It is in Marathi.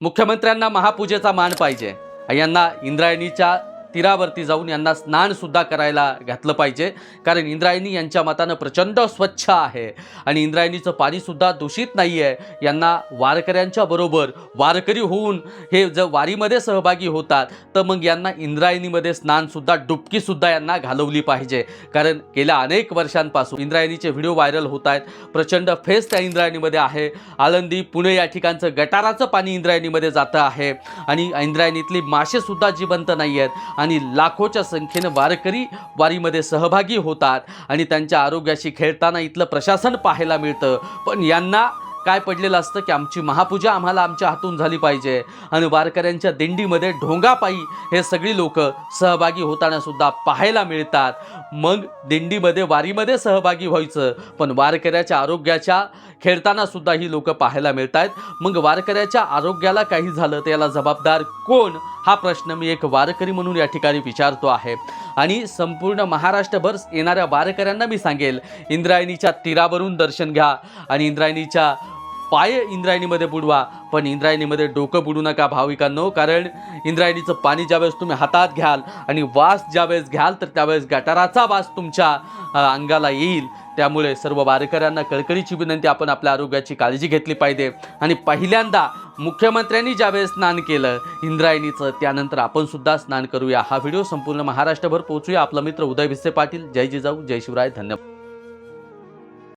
मुख्यमंत्र्यांना महापूजेचा मान पाहिजे। यांना इंद्रायणीच्या तीरावरती जाऊन यांना स्नान सुद्धा करायला घातलं पाहिजे, कारण इंद्रायणी यांच्या मतानं प्रचंड स्वच्छ आहे आणि इंद्रायणीचं पाणी सुद्धा दूषित नाही आहे। यांना वारकऱ्यांच्या बरोबर वारकरी होऊन हे जर वारीमध्ये सहभागी होतात तर मग यांना इंद्रायणीमध्ये स्नान सुद्धा डुबकी सुद्धा यांना घालवली पाहिजे, कारण गेल्या अनेक वर्षांपासून इंद्रायणीचे व्हिडिओ व्हायरल होत आहेत। प्रचंड फेस त्या इंद्रायणीमध्ये आहे। आळंदी पुणे या ठिकाणचं गटाराचं पाणी इंद्रायणीमध्ये जातं आहे आणि इंद्रायणीतली मासे सुद्धा जिवंत नाही आहेत आणि लाखोच्या संख्येने वारकरी वारीमध्ये सहभागी होतात आणि त्यांच्या आरोग्याशी खेळताना इथलं प्रशासन पाहायला मिळतं। पण यांना काय पडलेलं असतं की आमची महापूजा आम्हाला आमच्या हातून झाली पाहिजे आणि वारकऱ्यांच्या दिंडीमध्ये ढोंगापायी हे सगळी लोक सहभागी होताना सुद्धा पाहायला मिळतात। मग दिंडीमध्ये वारीमध्ये सहभागी व्हायचं, पण वारकऱ्याच्या आरोग्याच्या खेळताना सुद्धा ही लोक पाहायला मिळत आहेत। मग वारकऱ्याच्या आरोग्याला काही झालं तर याला जबाबदार कोण, हा प्रश्न मी एक वारकरी म्हणून या ठिकाणी विचारतो आहे। आणि संपूर्ण महाराष्ट्रभर येणाऱ्या वारकऱ्यांना मी सांगेल, इंद्रायणीच्या तीरावरून दर्शन घ्या आणि इंद्रायणीच्या पाय इंद्रायणीमध्ये बुडवा, पण इंद्रायणीमध्ये डोकं बुडू नका भाविकांनो, कारण इंद्रायणीचं पाणी ज्यावेळेस तुम्ही हातात घ्याल आणि वास ज्यावेळेस घ्याल तर त्यावेळेस गटाराचा वास तुमच्या अंगाला येईल। त्यामुळे सर्व वारकऱ्यांना कळकळीची विनंती, आपण आपल्या आरोग्याची काळजी घेतली पाहिजे आणि पहिल्यांदा मुख्यमंत्र्यांनी ज्यावेळेस स्नान केलं इंद्रायणीचं, त्यानंतर आपण सुद्धा स्नान करूया। हा व्हिडिओ संपूर्ण महाराष्ट्रभर पोहोचूया। आपला मित्र उदय भिसे पाटील। जय जिजाऊ, जय शिवराय, धन्यवाद।